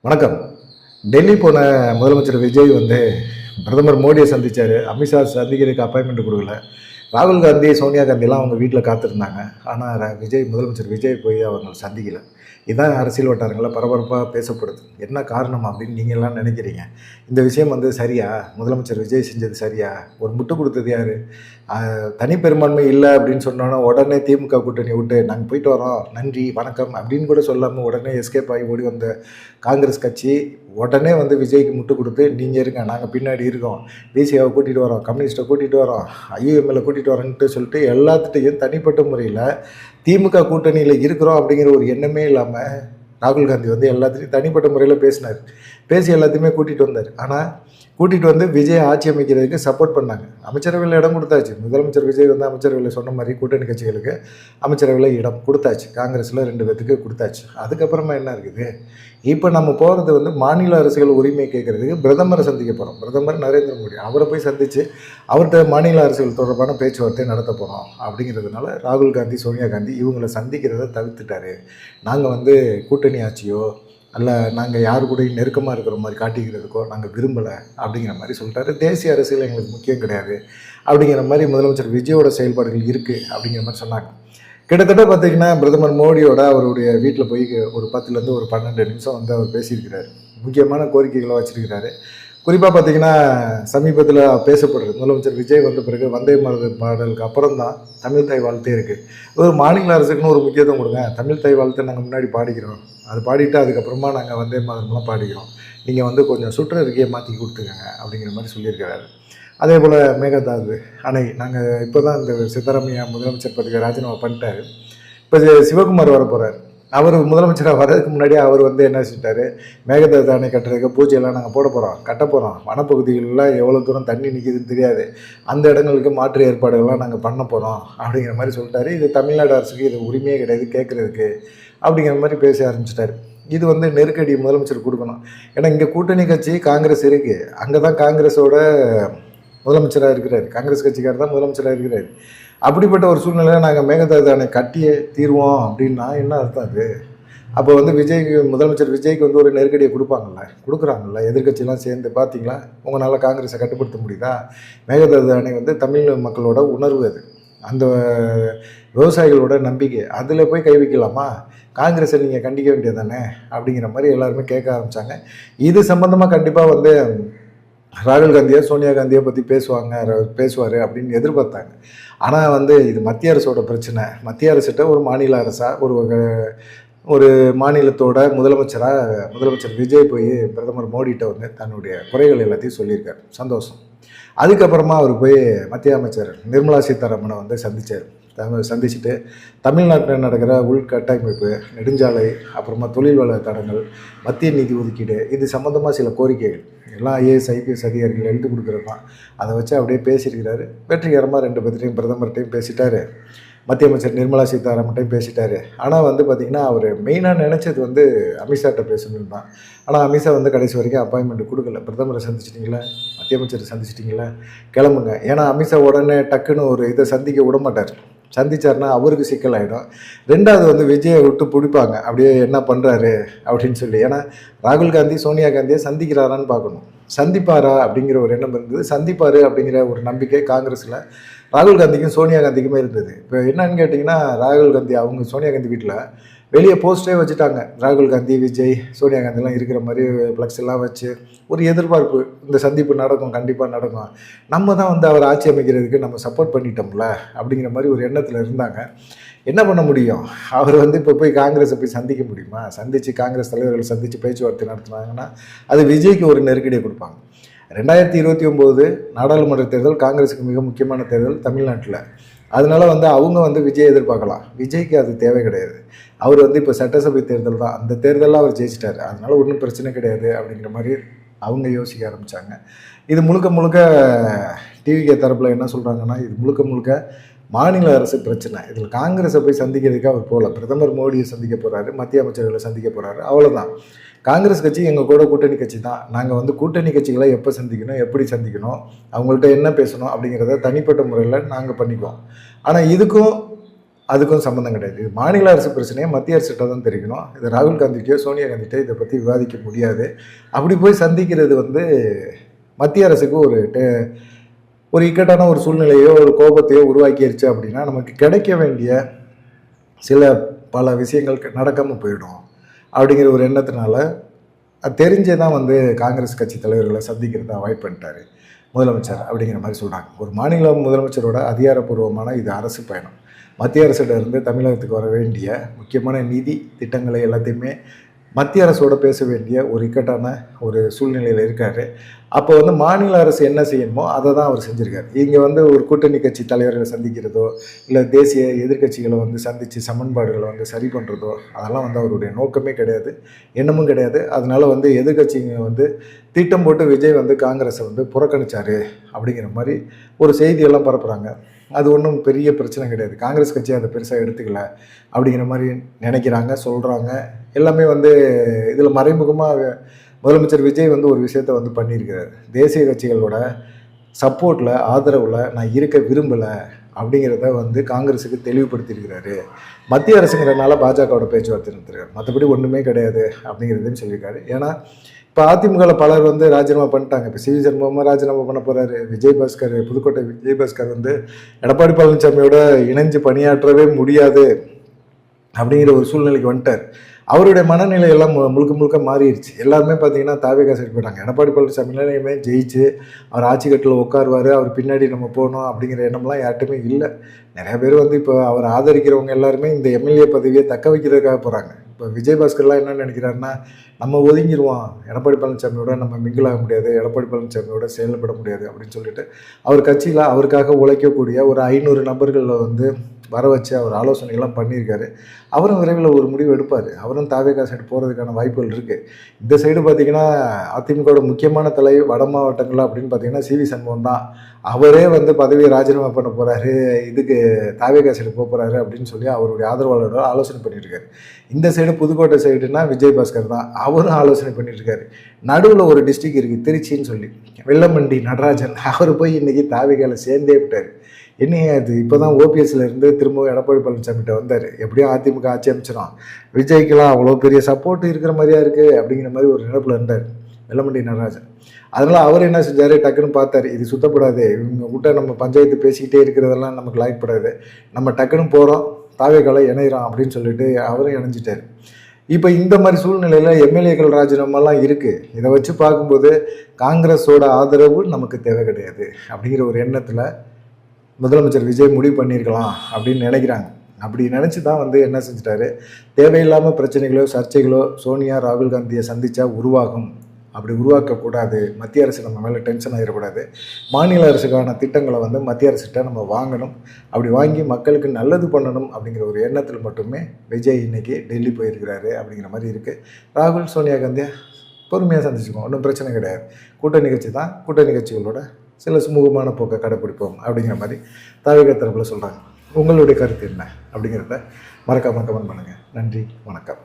வணக்கம். டெல்லி போன முதலமைச்சர் விஜய் பிரதமர் மோடியை சந்திச்சார். அமித்ஷா சந்திக்கிறதுக்கு அப்பாயின்மெண்ட் கொடுக்கல. ராகுல் காந்தி, சோனியா காந்திலாம் அவங்க வீட்டில் காத்திருந்தாங்க. ஆனால் முதலமைச்சர் விஜய் போய் அவங்க சந்திக்கலை. இதுதான் அரசியல் வட்டாரங்களில் பரபரப்பாக பேசப்படுது. என்ன காரணம் அப்படின்னு நீங்கள் எல்லாம் நினைக்கிறீங்க? இந்த விஷயம் சரியா? முதலமைச்சர் விஜய் செஞ்சது சரியா? ஒரு முட்டு கொடுத்தது யார்? தனிப்பெரும்பான்மை இல்லை அப்படின்னு சொன்னோன்னா உடனே திமுக கூட்டணி விட்டு நாங்கள் போயிட்டு வரோம், நன்றி வணக்கம் அப்படின்னு கூட சொல்லாமல் உடனே எஸ்கேப் ஆகி ஓடி வந்த காங்கிரஸ் கட்சி உடனே விஜய்க்கு முட்டு கொடுத்து நீங்கள் இருங்க, நாங்கள் பின்னாடி இருக்கோம், பிசிஐவை கூட்டிகிட்டு வரோம், கம்யூனிஸ்ட்டை கூட்டிகிட்டு வரோம், ஐயூஎம்எல்லை கூட்டிகிட்டு வரோன்ட்டு சொல்லிட்டு எல்லாத்துட்டையும் தனிப்பட்ட முறையில் திமுக கூட்டணியில் இருக்கிறோம் அப்படிங்கிற ஒரு எண்ணமே இல்லாமல் ராகுல் காந்தி எல்லாத்துலேயும் தனிப்பட்ட முறையில் பேசி எல்லாத்தையுமே கூட்டிகிட்டு வந்தார். ஆனால் கூட்டிகிட்டு விஜய் ஆட்சி அமைக்கிறதுக்கு சப்போர்ட் பண்ணாங்க. அமைச்சரவையில் இடம் கொடுத்தாச்சு. முதலமைச்சர் விஜய் அமைச்சரவையில் சொன்ன மாதிரி கூட்டணி கட்சிகளுக்கு அமைச்சரவையில் இடம் கொடுத்தாச்சு. காங்கிரஸில் 2 பேத்துக்கு கொடுத்தாச்சு. அதுக்கப்புறமா என்ன இருக்குது? இப்போ நம்ம போகிறது மாநில அரசுகள் உரிமை கேட்குறதுக்கு பிரதமரை சந்திக்க போகிறோம். பிரதமர் நரேந்திர மோடி அவரை போய் சந்தித்து அவர்கிட்ட மாநில அரசுகள் தொடர்பான பேச்சுவார்த்தை நடத்த போகிறோம். அப்படிங்கிறதுனால ராகுல் காந்தி, சோனியா காந்தி இவங்களை சந்திக்கிறத தவிர்த்துட்டாரு. நாங்கள் கூட்டணி ஆட்சியோ அல்ல நாங்கள் யாரு கூட நெருக்கமாக இருக்கிற மாதிரி காட்டிக்கிறதுக்கோ நாங்கள் விரும்பலை அப்படிங்கிற மாதிரி சொல்லிட்டாரு. தேசிய அரசியல் எங்களுக்கு முக்கியம் கிடையாது அப்படிங்கிற மாதிரி முதலமைச்சர் விஜயோட செயல்பாடுகள் இருக்குது அப்படிங்கிற மாதிரி சொன்னாங்க. கிட்டத்தட்ட பார்த்திங்கன்னா பிரதமர் மோடியோட அவருடைய வீட்டில் போய் ஒரு 10லேருந்து ஒரு 12 நிமிஷம் அவர் பேசியிருக்கிறார். முக்கியமான கோரிக்கைகளை வச்சுருக்கிறாரு. குறிப்பாக பார்த்திங்கன்னா சமீபத்தில் பேசப்படுறது முதலமைச்சர் விஜய் வந்த பிறகு வந்தே மாதர் பாடலுக்கு அப்புறம் தான் தமிழ் தாய் வாழ்த்தே இருக்குது. ஒரு மாநில அரசுக்குன்னு ஒரு முக்கியத்துவம் கொடுங்க. தமிழ் தாய் வாழ்த்தை நாங்கள் முன்னாடி பாடிக்கிறோம், அது பாடிட்டு அதுக்கப்புறமா நாங்கள் வந்தே மாதர்லாம் பாடிக்கிறோம், நீங்கள் கொஞ்சம் சுற்றறிக்கையை மாற்றி கொடுத்துக்கங்க அப்படிங்கிற மாதிரி சொல்லியிருக்கிறாரு. அதே போல் மேகதாது அணை நாங்கள் இப்போ தான் இந்த சித்தராமையா முதலமைச்சர் பதவியை ராஜினாமா பண்ணிட்டார். இப்போ சிவகுமார் வர போகிறார். அவர் முதலமைச்சராக வர்றதுக்கு முன்னாடியே அவர் என்ன செஞ்சிட்டாரு, மேகதாது அணை கட்டுறதுக்கு பூஜையெல்லாம் நாங்கள் போட போகிறோம், கட்ட போகிறோம், வனப்பகுதிகளெலாம் எவ்வளோ தூரம் தண்ணி நிற்கிதுன்னு தெரியாது, அந்த இடங்களுக்கு மாற்று ஏற்பாடுகள்லாம் நாங்கள் பண்ண போகிறோம் அப்படிங்கிற மாதிரி சொல்லிட்டாரு. இது தமிழ்நாடு அரசுக்கு இது உரிமையே கிடையாது கேட்குறதுக்கு அப்படிங்கிற மாதிரி பேச ஆரம்பிச்சிட்டாரு. இது நெருக்கடி முதலமைச்சர் கொடுக்கணும். ஏன்னா இங்கே கூட்டணி கட்சி காங்கிரஸ் இருக்குது. அங்கே தான் காங்கிரஸோட முதலமைச்சராக இருக்கிறார். காங்கிரஸ் கட்சிக்காரர் தான் முதலமைச்சராக இருக்கிறார். அப்படிப்பட்ட ஒரு சூழ்நிலையில் நாங்கள் மேகதாது அணை கட்டியே தீர்வோம் அப்படின்னா என்ன அர்த்தம் அது? அப்போ முதலமைச்சர் விஜய்க்கு ஒரு நெருக்கடியை கொடுக்குறாங்கல்ல. எதிர்கட்சியெல்லாம் சேர்ந்து பார்த்தீங்களா, உங்களால் காங்கிரஸை கட்டுப்படுத்த முடியுதா? மேகதாது அணை தமிழ் மக்களோட உணர்வு, அது அந்த விவசாயிகளோட நம்பிக்கை, அதில் போய் கை வைக்கலாமா? காங்கிரஸை நீங்கள் கண்டிக்க வேண்டியது தானே அப்படிங்கிற மாதிரி எல்லாருமே கேட்க ஆரம்பித்தாங்க. இது சம்மந்தமாக கண்டிப்பாக ராகுல் காந்தியை, சோனியா காந்தியை பற்றி பேசுவார் அப்படின்னு எதிர்பார்த்தாங்க. ஆனால் இது மத்திய அரசோட பிரச்சனை. மத்திய அரசிட்ட ஒரு மாநில அரசாக ஒரு மாநிலத்தோட முதலமைச்சர் விஜய் போய் பிரதமர் மோடிகிட்ட தன்னுடைய குறைகள் எல்லாத்தையும் சொல்லியிருக்கார். சந்தோஷம். அதுக்கப்புறமா அவர் போய் மத்திய அமைச்சர் நிர்மலா சீதாராமனை சந்திச்சுட்டு தமிழ்நாட்டில் நடக்கிற உள்கட்டமைப்பு, நெடுஞ்சாலை, அப்புறமா தொழில் வள தடங்கள், மத்திய நிதி ஒதுக்கீடு, இது சம்மந்தமாக சில கோரிக்கைகள் எல்லாம் ஐஏஎஸ் ஐபிஎஸ் அதிகாரிகள் எழுதி கொடுக்குறது தான். அதை வச்சு அப்படியே பேசியிருக்கிறாரு. வெற்றிகரமாக 2 பேர்த்தையும் பிரதமர்கிட்டையும் பேசிட்டாரு, மத்திய அமைச்சர் நிர்மலா சீதாராமன்ட்டையும் பேசிட்டாரு. ஆனால் பார்த்திங்கன்னா அவர் மெயினாக நினச்சது அமித்ஷாட்ட பேசணுன்னு தான். ஆனால் அமித்ஷா கடைசி வரைக்கும் அப்பாயின்மெண்ட் கொடுக்கல. பிரதமரை சந்திச்சிட்டிங்களா, மத்திய அமைச்சரை சந்திச்சிட்டிங்களா, கிளம்புங்க. ஏன்னா அமித்ஷா உடனே டக்குன்னு ஒரு இதை சந்திக்க விட மாட்டார். சந்திச்சார்னா அவருக்கு சிக்கலாயிடும். 2வது விஜயை விட்டு பிடிப்பாங்க, அப்படியே என்ன பண்ணுறாரு அப்படின்னு சொல்லி. ஏன்னா ராகுல் காந்தி, சோனியா காந்தியை சந்திக்கிறாரான்னு பார்க்கணும். சந்திப்பாரா அப்படிங்கிற ஒரு எண்ணம் இருந்தது. சந்திப்பார் அப்படிங்கிற ஒரு நம்பிக்கை காங்கிரஸில் ராகுல் காந்திக்கும் சோனியா காந்திக்குமே இருந்தது. இப்போ என்னன்னு கேட்டிங்கன்னா, ராகுல் காந்தி அவங்க சோனியா காந்தி வீட்டில் வெளியே போஸ்டே வச்சுட்டாங்க. ராகுல் காந்தி, விஜய், சோனியா காந்திலாம் இருக்கிற மாதிரி ஃப்ளக்ஸ் எல்லாம் வச்சு ஒரு எதிர்பார்ப்பு, இந்த சந்திப்பு நடக்கும், கண்டிப்பாக நடக்கும், நம்ம தான் அவர் ஆட்சி அமைக்கிறதுக்கு நம்ம சப்போர்ட் பண்ணிட்டோம்ல அப்படிங்கிற மாதிரி ஒரு எண்ணத்தில் இருந்தாங்க. என்ன பண்ண முடியும்? அவர் இப்போ போய் காங்கிரஸை போய் சந்திக்க முடியுமா? சந்தித்து காங்கிரஸ் தலைவர்களை சந்தித்து பேச்சுவார்த்தை நடத்துனாங்கன்னா அது விஜய்க்கு ஒரு நெருக்கடியை கொடுப்பாங்க. 2029 நாடாளுமன்ற தேர்தல் காங்கிரஸுக்கு மிக முக்கியமான தேர்தல் தமிழ்நாட்டில். அதனால அவங்க விஜய் எதிர்பார்க்கலாம். விஜய்க்கு அது தேவை கிடையாது. அவர் இப்போ சட்டசபை தேர்தல் தான், அந்த தேர்தலில் அவர் ஜெயிச்சிட்டார், அதனால ஒன்றும் பிரச்சனை கிடையாது அப்படிங்கிற மாதிரி அவங்க யோசிக்க ஆரம்பித்தாங்க. இது முழுக்க டிவிகே தரப்பில் என்ன சொல்கிறாங்கன்னா, இது முழுக்க மாநில அரசு பிரச்சனை. இதில் காங்கிரஸை போய் சந்திக்கிறதுக்கு அவர் போகல. பிரதமர் மோடியை சந்திக்க போகிறாரு, மத்திய அமைச்சர்களை சந்திக்க போகிறாரு, அவ்வளோதான். காங்கிரஸ் கட்சி எங்கள் கூட கூட்டணி கட்சி தான். நாங்கள் கூட்டணி கட்சிகளை எப்போ சந்திக்கணும், எப்படி சந்திக்கணும், அவங்கள்ட்ட என்ன பேசணும் அப்படிங்கிறத தனிப்பட்ட முறையில் நாங்கள் பண்ணிக்குவோம். ஆனால் இதுக்கும் அதுக்கும் சம்மந்தம் கிடையாது. இது மாநில அரசு பிரச்சனையை மத்திய அரசுகிட்ட தான் தெரிவிக்கணும். இது ராகுல் காந்திக்கோ சோனியா காந்திகிட்ட இதை பற்றி விவாதிக்க முடியாது. அப்படி போய் சந்திக்கிறது வந்து மத்திய அரசுக்கு ஒரு இக்கட்டான ஒரு சூழ்நிலையோ ஒரு கோபத்தையோ உருவாக்கிடுச்சு அப்படின்னா நமக்கு கிடைக்க வேண்டிய சில பல விஷயங்கள் நடக்காமல் போயிடும் அப்படிங்கிற ஒரு எண்ணத்தினால அது தெரிஞ்சே தான் வந்து காங்கிரஸ் கட்சி தலைவர்களை சந்திக்கிறத அவாய்ட் பண்ணிட்டாரு முதலமைச்சர் அப்படிங்கிற மாதிரி சொல்கிறாங்க. ஒரு மாநில முதலமைச்சரோட அதிகாரப்பூர்வமான இது அரசு பயணம். மத்திய அரசிடம் இருந்து தமிழகத்துக்கு வர வேண்டிய முக்கியமான நிதி திட்டங்களை எல்லாத்தையுமே மத்திய அரசோட பேச வேண்டிய ஒரு இக்கட்டான ஒரு சூழ்நிலையில் இருக்கார். அப்போ வந்து மாநில அரசு என்ன செய்யணுமோ அதை தான் அவர் செஞ்சுருக்காரு. இங்கே வந்து ஒரு கூட்டணி கட்சி தலைவர்களை சந்திக்கிறதோ இல்லை தேசிய எதிர்கட்சிகளை வந்து சந்தித்து சமன்பாடுகளை வந்து சரி பண்ணுறதோ அதெல்லாம் வந்து அவருடைய நோக்கமே கிடையாது, எண்ணமும் கிடையாது. அதனால வந்து எதிர்கட்சிங்க வந்து திட்டம் போட்டு விஜய் வந்து காங்கிரஸை வந்து புறக்கணிச்சார் அப்படிங்கிற மாதிரி ஒரு செய்தியெல்லாம் பரப்புகிறாங்க. அது ஒன்றும் பெரிய பிரச்சனை கிடையாது. காங்கிரஸ் கட்சி அதை பெருசாக எடுத்துக்கல அப்படிங்கிற மாதிரி நினைக்கிறாங்க, சொல்கிறாங்க. எல்லாமே வந்து இதில் மறைமுகமாக முதலமைச்சர் விஜய் வந்து ஒரு விஷயத்த வந்து பண்ணியிருக்கிறார். தேசிய கட்சிகளோட சப்போர்ட்டில் ஆதரவில் நான் இருக்க விரும்பலை அப்படிங்கிறத வந்து காங்கிரஸுக்கு தெளிவுபடுத்தியிருக்கிறாரு. மத்திய அரசுங்கிறதுனால பாஜகவோட பேச்சுவார்த்தை நடத்துகிறார், மற்றபடி ஒன்றுமே கிடையாது அப்படிங்கிறதையும் சொல்லியிருக்காரு. ஏன்னா இப்போ அதிமுகவில் பலர் வந்து ராஜினாமா பண்ணிட்டாங்க. இப்போ சிவி சண்முகமாக ராஜினாமா பண்ண போகிறாரு. விஜயபாஸ்கர், புதுக்கோட்டை விஜயபாஸ்கர் வந்து எடப்பாடி பழனிசாமியோட இணைஞ்சு பணியாற்றவே முடியாது அப்படிங்கிற ஒரு சூழ்நிலைக்கு வந்துட்டார். அவருடைய மனநிலை எல்லாம் முழுக்க முழுக்க மாறிடுச்சு. எல்லாருமே பார்த்தீங்கன்னா தாவேகா சைடு போயிட்டாங்க. எடப்பாடி பழனிசாமியிலையுமே ஜெயிச்சு அவர் ஆட்சி கட்டில் உட்காருவார், அவர் பின்னாடி நம்ம போகணும் அப்படிங்கிற எண்ணம்லாம் யார்ட்டுமே இல்லை. நிறைய பேர் வந்து இப்போ அவர் ஆதரிக்கிறவங்க எல்லாருமே இந்த எம்எல்ஏ பதவியை தக்க வைக்கிறதுக்காக போகிறாங்க. இப்போ விஜயபாஸ்கர்லாம் என்ன நினைக்கிறாருன்னா, நம்ம ஒதுங்கிடுவோம், எடப்பாடி பழனிசாமியோட நம்ம மிங்கிள் ஆக முடியாது, எடப்பாடி பழனிசாமியோட செயல்பட முடியாது அப்படின்னு சொல்லிட்டு அவர் கட்சியில் அவருக்காக உழைக்கக்கூடிய ஒரு 500 நபர்களில் வந்து வர வச்சு அவர் ஆலோசனைகள்லாம் பண்ணியிருக்காரு. அவரும் விரைவில் ஒரு முடிவு எடுப்பார். அவரும் தாவேகா சைடு போகிறதுக்கான வாய்ப்புகள் இருக்குது. இந்த சைடு பார்த்திங்கன்னா அதிமுகவோட முக்கியமான தலைவர் வட மாவட்டங்கள் அப்படின்னு பார்த்திங்கன்னா சிவி சண்முகம் தான். அவரே வந்து பதவியை ராஜினாமா பண்ண போகிறாரு, இதுக்கு தாவேகா சைடு போகிறாரு அப்படின்னு சொல்லி அவருடைய ஆதரவாளரோட ஆலோசனை பண்ணியிருக்காரு. இந்த சைடு புதுக்கோட்டை சைடுனா விஜயபாஸ்கர் தான், அவரும் ஆலோசனை பண்ணிட்டுருக்காரு. நடுவில் ஒரு டிஸ்ட்ரிக்ட் இருக்குது திருச்சின்னு சொல்லி, வெள்ளமண்டி நடராஜன், அவர் போய் இன்றைக்கி தாவேகாவில் சேர்ந்தே விட்டார். என்னையே அது இப்போ தான் ஓபிஎஸ்லேருந்து திரும்பவும் எடப்பாடி பழனிசாமிகிட்ட வந்தார். எப்படியும் அதிமுக ஆட்சி அமைச்சிடும், விஜய்க்கெலாம் அவ்வளோ பெரிய சப்போர்ட் இருக்கிற மாதிரியா இருக்குது அப்படிங்கிற மாதிரி ஒரு நினைப்பில் இருந்தார் வெள்ளமண்டி நடராஜன். அதனால் அவர் என்ன செஞ்சார், டக்குன்னு பார்த்தார், இது சுத்தப்படாது, இவங்க கிட்ட நம்ம பஞ்சாயத்து பேசிக்கிட்டே இருக்கிறதெல்லாம் நமக்கு லாய்க்கப்படாது, நம்ம டக்குன்னு போகிறோம் தாவேகால இணைகிறோம் அப்படின்னு சொல்லிட்டு அவரும் இணைஞ்சிட்டார். இப்போ இந்த மாதிரி சூழ்நிலையில் எம்எல்ஏக்கள் ராஜினாமாலாம் இருக்குது. இதை வச்சு பார்க்கும்போது காங்கிரஸோட ஆதரவு நமக்கு தேவை கிடையாது அப்படிங்கிற ஒரு எண்ணத்தில் முதலமைச்சர் விஜய் முடிவு பண்ணியிருக்கலாம் அப்படின்னு நினைக்கிறாங்க. அப்படி நினச்சி தான் வந்து என்ன செஞ்சிட்டாரு, தேவையில்லாமல் பிரச்சனைகளோ சர்ச்சைகளோ சோனியா ராகுல் காந்தியை சந்தித்தா உருவாகும், அப்படி உருவாக்கக்கூடாது, மத்திய அரசு நம்ம மேலே டென்ஷன் ஆகிடக்கூடாது, மாநில அரசுக்கான திட்டங்களை வந்து மத்திய அரசுகிட்ட நம்ம வாங்கணும், அப்படி வாங்கி மக்களுக்கு நல்லது பண்ணணும் அப்படிங்கிற ஒரு எண்ணத்தில் மட்டுமே விஜய் இன்றைக்கி டெல்லி போயிருக்கிறாரு அப்படிங்கிற மாதிரி இருக்குது. ராகுல் சோனியா காந்தியை பொறுமையாக சந்திச்சுக்கோம், ஒன்றும் பிரச்சனை கிடையாது. கூட்டணி கட்சி தான், கூட்டணி கட்சிகளோட சில சுமூகமான போக்கை கடைப்பிடிப்போம் அப்படிங்கிற மாதிரி தாவேகா தரப்பில் சொல்கிறாங்க. உங்களுடைய கருத்து என்ன அப்படிங்கிறத மறக்காமல் கமெண்ட் பண்ணுங்கள். நன்றி, வணக்கம்.